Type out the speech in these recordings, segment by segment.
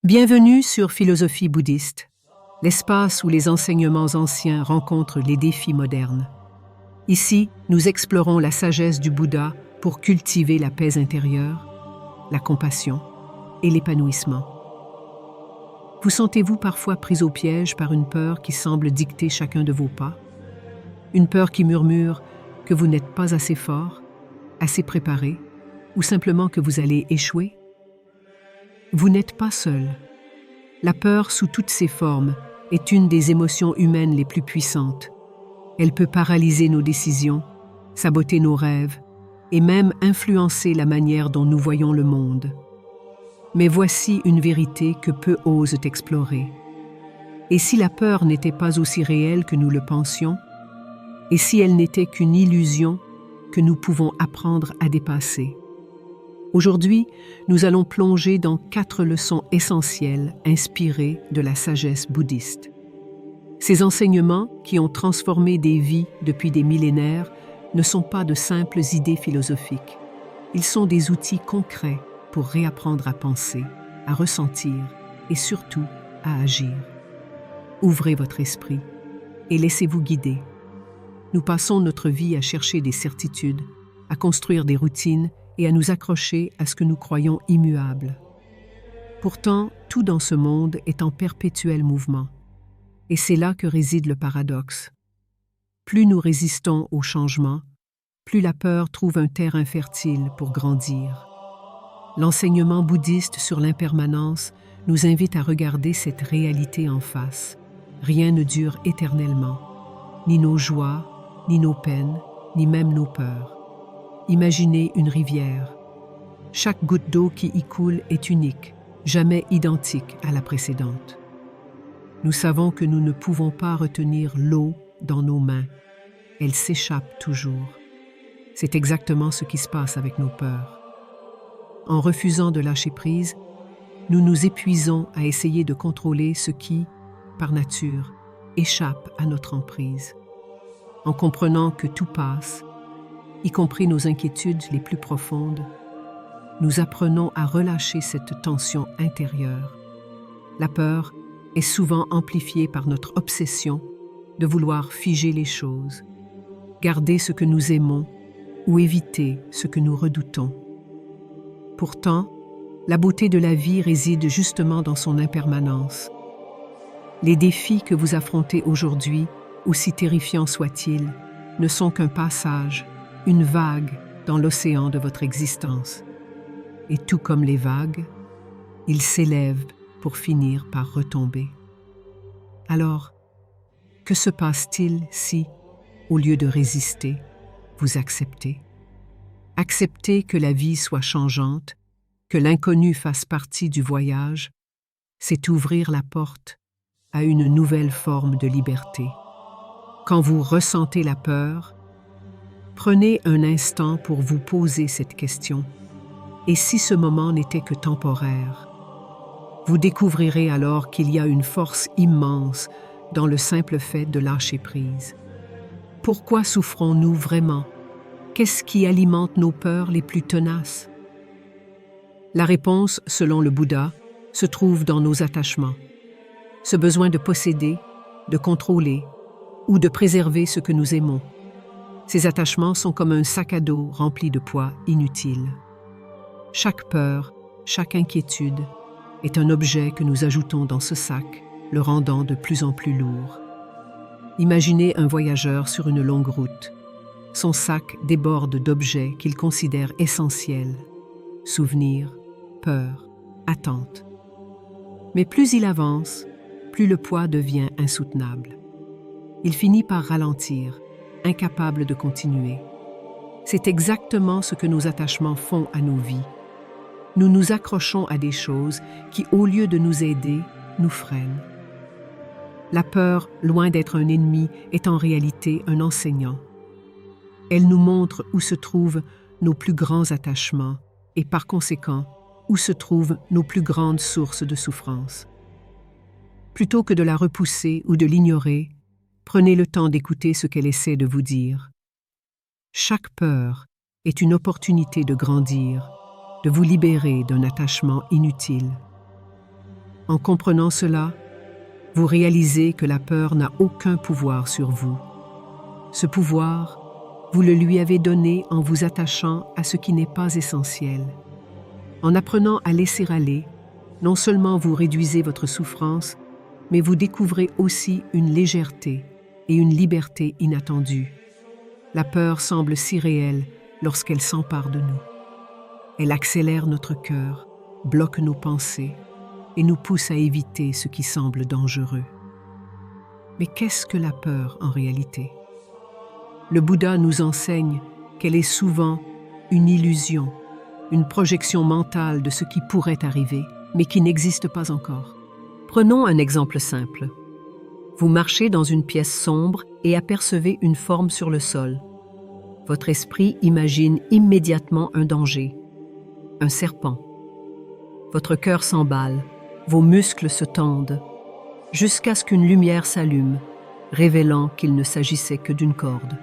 Bienvenue sur Philosophie bouddhiste, l'espace où les enseignements anciens rencontrent les défis modernes. Ici, nous explorons la sagesse du Bouddha pour cultiver la paix intérieure, la compassion et l'épanouissement. Vous sentez-vous parfois pris au piège par une peur qui semble dicter chacun de vos pas? Une peur qui murmure que vous n'êtes pas assez fort, assez préparé, ou simplement que vous allez échouer? Vous n'êtes pas seul. La peur, sous toutes ses formes, est une des émotions humaines les plus puissantes. Elle peut paralyser nos décisions, saboter nos rêves et même influencer la manière dont nous voyons le monde. Mais voici une vérité que peu osent explorer. Et si la peur n'était pas aussi réelle que nous le pensions? Et si elle n'était qu'une illusion que nous pouvons apprendre à dépasser? Aujourd'hui, nous allons plonger dans 4 leçons essentielles inspirées de la sagesse bouddhiste. Ces enseignements, qui ont transformé des vies depuis des millénaires, ne sont pas de simples idées philosophiques. Ils sont des outils concrets pour réapprendre à penser, à ressentir et surtout à agir. Ouvrez votre esprit et laissez-vous guider. Nous passons notre vie à chercher des certitudes, à construire des routines et à nous accrocher à ce que nous croyons immuable. Pourtant, tout dans ce monde est en perpétuel mouvement. Et c'est là que réside le paradoxe. Plus nous résistons au changement, plus la peur trouve un terrain fertile pour grandir. L'enseignement bouddhiste sur l'impermanence nous invite à regarder cette réalité en face. Rien ne dure éternellement, ni nos joies, ni nos peines, ni même nos peurs. Imaginez une rivière. Chaque goutte d'eau qui y coule est unique, jamais identique à la précédente. Nous savons que nous ne pouvons pas retenir l'eau dans nos mains. Elle s'échappe toujours. C'est exactement ce qui se passe avec nos peurs. En refusant de lâcher prise, nous nous épuisons à essayer de contrôler ce qui, par nature, échappe à notre emprise. En comprenant que tout passe, y compris nos inquiétudes les plus profondes, nous apprenons à relâcher cette tension intérieure. La peur est souvent amplifiée par notre obsession de vouloir figer les choses, garder ce que nous aimons ou éviter ce que nous redoutons. Pourtant, la beauté de la vie réside justement dans son impermanence. Les défis que vous affrontez aujourd'hui, aussi terrifiants soient-ils, ne sont qu'un passage, une vague dans l'océan de votre existence. Et tout comme les vagues, ils s'élèvent pour finir par retomber. Alors, que se passe-t-il si, au lieu de résister, vous acceptez? Accepter que la vie soit changeante, que l'inconnu fasse partie du voyage, c'est ouvrir la porte à une nouvelle forme de liberté. Quand vous ressentez la peur, prenez un instant pour vous poser cette question. Et si ce moment n'était que temporaire? Vous découvrirez alors qu'il y a une force immense dans le simple fait de lâcher prise. Pourquoi souffrons-nous vraiment? Qu'est-ce qui alimente nos peurs les plus tenaces? La réponse, selon le Bouddha, se trouve dans nos attachements. Ce besoin de posséder, de contrôler ou de préserver ce que nous aimons. Ces attachements sont comme un sac à dos rempli de poids inutile. Chaque peur, chaque inquiétude est un objet que nous ajoutons dans ce sac, le rendant de plus en plus lourd. Imaginez un voyageur sur une longue route. Son sac déborde d'objets qu'il considère essentiels. Souvenirs, peurs, attentes. Mais plus il avance, plus le poids devient insoutenable. Il finit par ralentir, incapable de continuer. C'est exactement ce que nos attachements font à nos vies. Nous nous accrochons à des choses qui, au lieu de nous aider, nous freinent. La peur, loin d'être un ennemi, est en réalité un enseignant. Elle nous montre où se trouvent nos plus grands attachements et, par conséquent, où se trouvent nos plus grandes sources de souffrance. Plutôt que de la repousser ou de l'ignorer, prenez le temps d'écouter ce qu'elle essaie de vous dire. Chaque peur est une opportunité de grandir, de vous libérer d'un attachement inutile. En comprenant cela, vous réalisez que la peur n'a aucun pouvoir sur vous. Ce pouvoir, vous le lui avez donné en vous attachant à ce qui n'est pas essentiel. En apprenant à laisser aller, non seulement vous réduisez votre souffrance, mais vous découvrez aussi une légèreté et une liberté inattendue. La peur semble si réelle lorsqu'elle s'empare de nous. Elle accélère notre cœur, bloque nos pensées et nous pousse à éviter ce qui semble dangereux. Mais qu'est-ce que la peur en réalité? Le Bouddha nous enseigne qu'elle est souvent une illusion, une projection mentale de ce qui pourrait arriver, mais qui n'existe pas encore. Prenons un exemple simple. Vous marchez dans une pièce sombre et apercevez une forme sur le sol. Votre esprit imagine immédiatement un danger, un serpent. Votre cœur s'emballe, vos muscles se tendent, jusqu'à ce qu'une lumière s'allume, révélant qu'il ne s'agissait que d'une corde.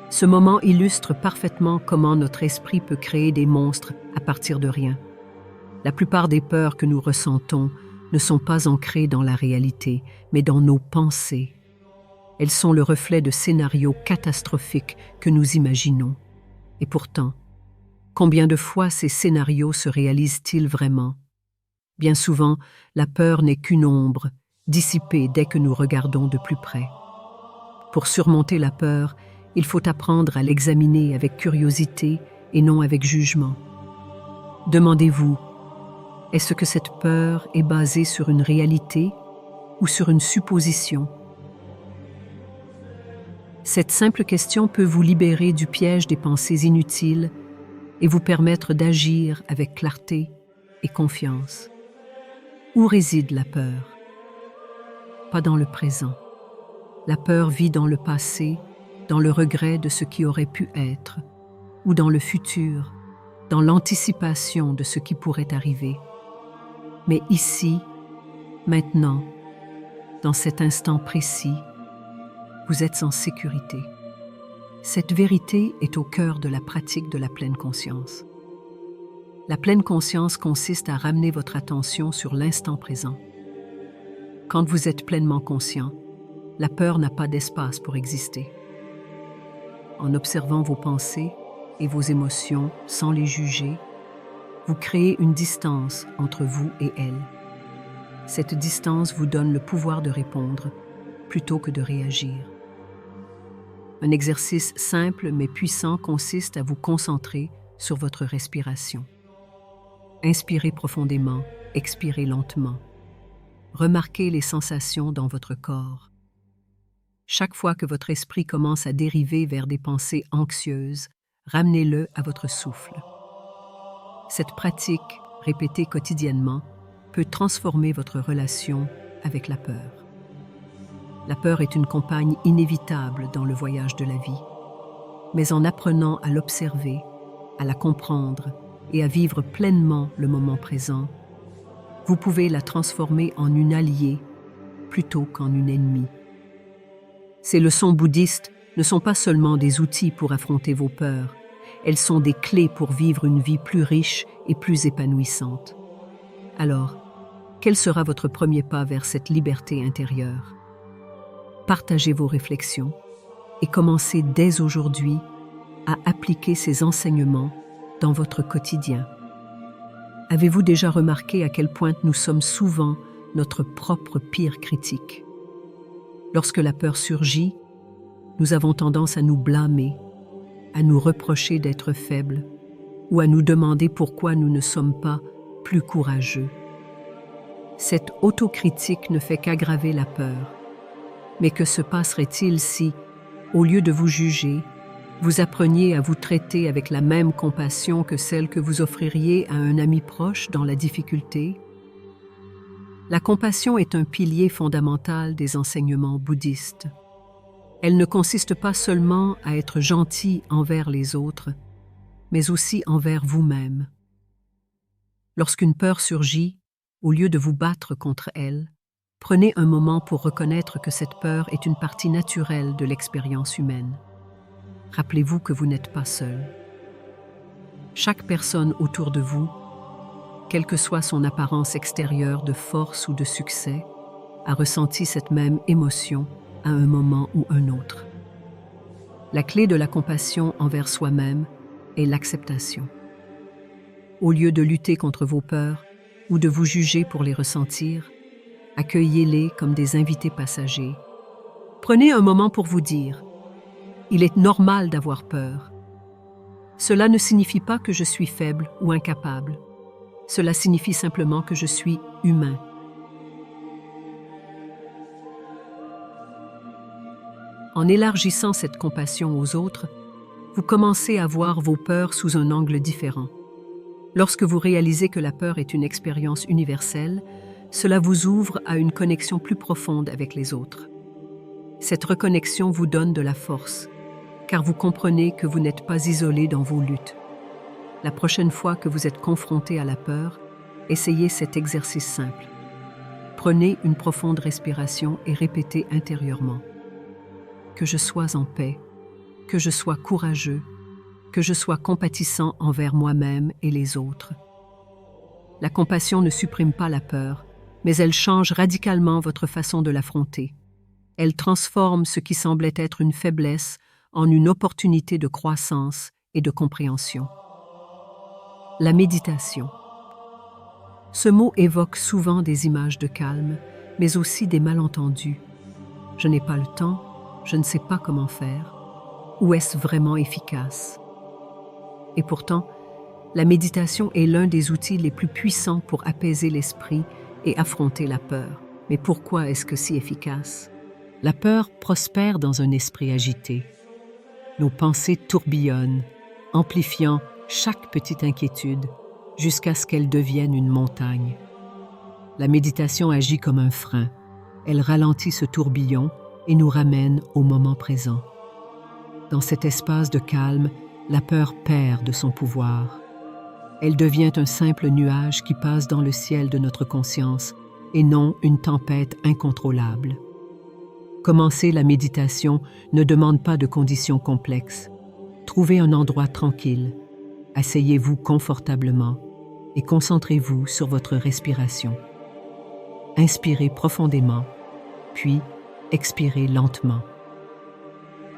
Ce moment illustre parfaitement comment notre esprit peut créer des monstres à partir de rien. La plupart des peurs que nous ressentons ne sont pas ancrées dans la réalité, mais dans nos pensées. Elles sont le reflet de scénarios catastrophiques que nous imaginons. Et pourtant, combien de fois ces scénarios se réalisent-ils vraiment? Bien souvent, la peur n'est qu'une ombre, dissipée dès que nous regardons de plus près. Pour surmonter la peur, il faut apprendre à l'examiner avec curiosité et non avec jugement. Demandez-vous, est-ce que cette peur est basée sur une réalité ou sur une supposition? Cette simple question peut vous libérer du piège des pensées inutiles et vous permettre d'agir avec clarté et confiance. Où réside la peur? Pas dans le présent. La peur vit dans le passé, dans le regret de ce qui aurait pu être, ou dans le futur, dans l'anticipation de ce qui pourrait arriver. Mais ici, maintenant, dans cet instant précis, vous êtes en sécurité. Cette vérité est au cœur de la pratique de la pleine conscience. La pleine conscience consiste à ramener votre attention sur l'instant présent. Quand vous êtes pleinement conscient, la peur n'a pas d'espace pour exister. En observant vos pensées et vos émotions sans les juger, vous créez une distance entre vous et elles. Cette distance vous donne le pouvoir de répondre plutôt que de réagir. Un exercice simple mais puissant consiste à vous concentrer sur votre respiration. Inspirez profondément, expirez lentement. Remarquez les sensations dans votre corps. Chaque fois que votre esprit commence à dériver vers des pensées anxieuses, ramenez-le à votre souffle. Cette pratique, répétée quotidiennement, peut transformer votre relation avec la peur. La peur est une compagne inévitable dans le voyage de la vie. Mais en apprenant à l'observer, à la comprendre et à vivre pleinement le moment présent, vous pouvez la transformer en une alliée plutôt qu'en une ennemie. Ces leçons bouddhistes ne sont pas seulement des outils pour affronter vos peurs, elles sont des clés pour vivre une vie plus riche et plus épanouissante. Alors, quel sera votre premier pas vers cette liberté intérieure? Partagez vos réflexions et commencez dès aujourd'hui à appliquer ces enseignements dans votre quotidien. Avez-vous déjà remarqué à quel point nous sommes souvent notre propre pire critique? Lorsque la peur surgit, nous avons tendance à nous blâmer, à nous reprocher d'être faibles ou à nous demander pourquoi nous ne sommes pas plus courageux. Cette autocritique ne fait qu'aggraver la peur. Mais que se passerait-il si, au lieu de vous juger, vous appreniez à vous traiter avec la même compassion que celle que vous offririez à un ami proche dans la difficulté? La compassion est un pilier fondamental des enseignements bouddhistes. Elle ne consiste pas seulement à être gentil envers les autres, mais aussi envers vous-même. Lorsqu'une peur surgit, au lieu de vous battre contre elle, prenez un moment pour reconnaître que cette peur est une partie naturelle de l'expérience humaine. Rappelez-vous que vous n'êtes pas seul. Chaque personne autour de vous quelle que soit son apparence extérieure de force ou de succès, a ressenti cette même émotion à un moment ou un autre. La clé de la compassion envers soi-même est l'acceptation. Au lieu de lutter contre vos peurs ou de vous juger pour les ressentir, accueillez-les comme des invités passagers. Prenez un moment pour vous dire « Il est normal d'avoir peur. Cela ne signifie pas que je suis faible ou incapable. Cela signifie simplement que je suis humain. » En élargissant cette compassion aux autres, vous commencez à voir vos peurs sous un angle différent. Lorsque vous réalisez que la peur est une expérience universelle, cela vous ouvre à une connexion plus profonde avec les autres. Cette reconnexion vous donne de la force, car vous comprenez que vous n'êtes pas isolé dans vos luttes. La prochaine fois que vous êtes confronté à la peur, essayez cet exercice simple. Prenez une profonde respiration et répétez intérieurement « Que je sois en paix, que je sois courageux, que je sois compatissant envers moi-même et les autres. » La compassion ne supprime pas la peur, mais elle change radicalement votre façon de l'affronter. Elle transforme ce qui semblait être une faiblesse en une opportunité de croissance et de compréhension. La méditation. Ce mot évoque souvent des images de calme, mais aussi des malentendus. Je n'ai pas le temps, je ne sais pas comment faire. Ou est-ce vraiment efficace? Et pourtant, la méditation est l'un des outils les plus puissants pour apaiser l'esprit et affronter la peur. Mais pourquoi est-ce que si efficace? La peur prospère dans un esprit agité. Nos pensées tourbillonnent, amplifiant chaque petite inquiétude jusqu'à ce qu'elle devienne une montagne. La méditation agit comme un frein. Elle ralentit ce tourbillon et nous ramène au moment présent. Dans cet espace de calme, la peur perd de son pouvoir. Elle devient un simple nuage qui passe dans le ciel de notre conscience et non une tempête incontrôlable. Commencer la méditation ne demande pas de conditions complexes. Trouvez un endroit tranquille, asseyez-vous confortablement et concentrez-vous sur votre respiration. Inspirez profondément, puis expirez lentement.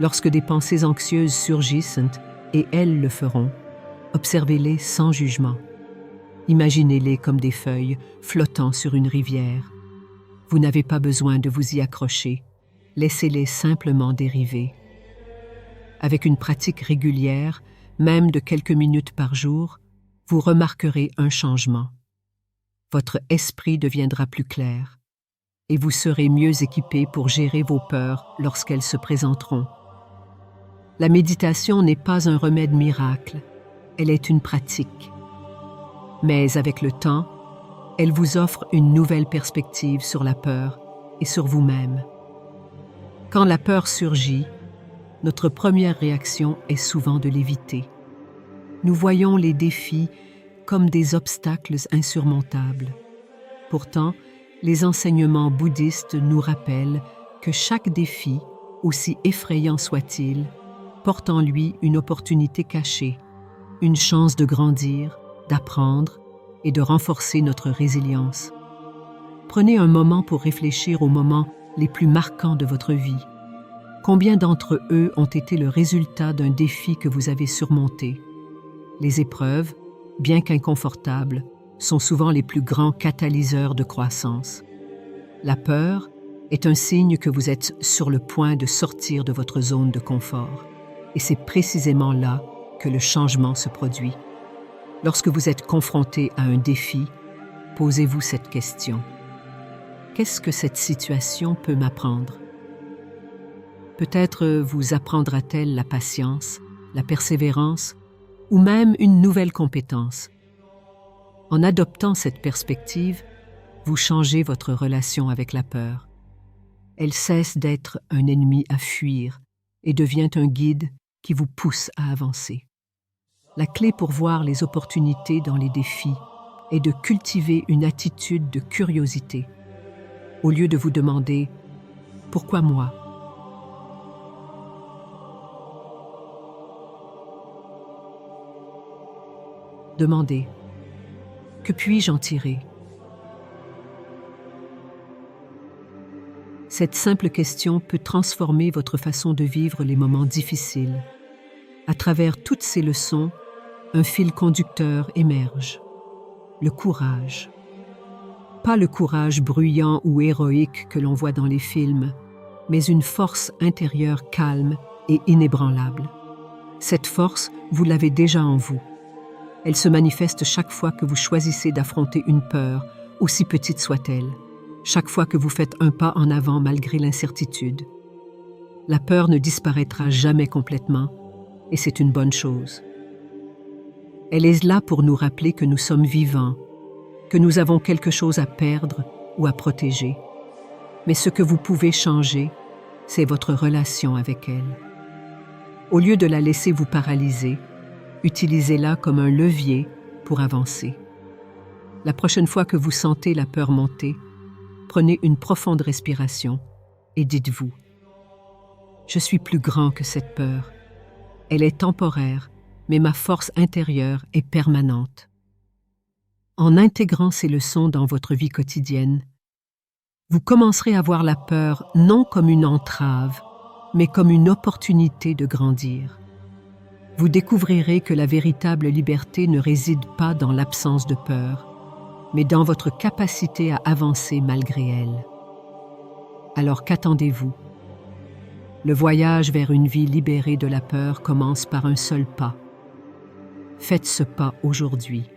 Lorsque des pensées anxieuses surgissent, et elles le feront, observez-les sans jugement. Imaginez-les comme des feuilles flottant sur une rivière. Vous n'avez pas besoin de vous y accrocher. Laissez-les simplement dériver. Avec une pratique régulière, même de quelques minutes par jour, vous remarquerez un changement. Votre esprit deviendra plus clair et vous serez mieux équipé pour gérer vos peurs lorsqu'elles se présenteront. La méditation n'est pas un remède miracle, elle est une pratique. Mais avec le temps, elle vous offre une nouvelle perspective sur la peur et sur vous-même. Quand la peur surgit, notre première réaction est souvent de l'éviter. Nous voyons les défis comme des obstacles insurmontables. Pourtant, les enseignements bouddhistes nous rappellent que chaque défi, aussi effrayant soit-il, porte en lui une opportunité cachée, une chance de grandir, d'apprendre et de renforcer notre résilience. Prenez un moment pour réfléchir aux moments les plus marquants de votre vie. Combien d'entre eux ont été le résultat d'un défi que vous avez surmonté? Les épreuves, bien qu'inconfortables, sont souvent les plus grands catalyseurs de croissance. La peur est un signe que vous êtes sur le point de sortir de votre zone de confort. Et c'est précisément là que le changement se produit. Lorsque vous êtes confronté à un défi, posez-vous cette question. Qu'est-ce que cette situation peut m'apprendre? Peut-être vous apprendra-t-elle la patience, la persévérance ou même une nouvelle compétence. En adoptant cette perspective, vous changez votre relation avec la peur. Elle cesse d'être un ennemi à fuir et devient un guide qui vous pousse à avancer. La clé pour voir les opportunités dans les défis est de cultiver une attitude de curiosité. Au lieu de vous demander « Pourquoi moi ?» Demandez « Que puis-je en tirer? Cette simple question peut transformer votre façon de vivre les moments difficiles. À travers toutes ces leçons, un fil conducteur émerge. Le courage. Pas le courage bruyant ou héroïque que l'on voit dans les films, mais une force intérieure calme et inébranlable. Cette force, vous l'avez déjà en vous. Elle se manifeste chaque fois que vous choisissez d'affronter une peur, aussi petite soit-elle, chaque fois que vous faites un pas en avant malgré l'incertitude. La peur ne disparaîtra jamais complètement, et c'est une bonne chose. Elle est là pour nous rappeler que nous sommes vivants, que nous avons quelque chose à perdre ou à protéger. Mais ce que vous pouvez changer, c'est votre relation avec elle. Au lieu de la laisser vous paralyser, utilisez-la comme un levier pour avancer. La prochaine fois que vous sentez la peur monter, prenez une profonde respiration et dites-vous: je suis plus grand que cette peur. Elle est temporaire, mais ma force intérieure est permanente. En intégrant ces leçons dans votre vie quotidienne, vous commencerez à voir la peur non comme une entrave, mais comme une opportunité de grandir. Vous découvrirez que la véritable liberté ne réside pas dans l'absence de peur, mais dans votre capacité à avancer malgré elle. Alors qu'attendez-vous? Le voyage vers une vie libérée de la peur commence par un seul pas. Faites ce pas aujourd'hui.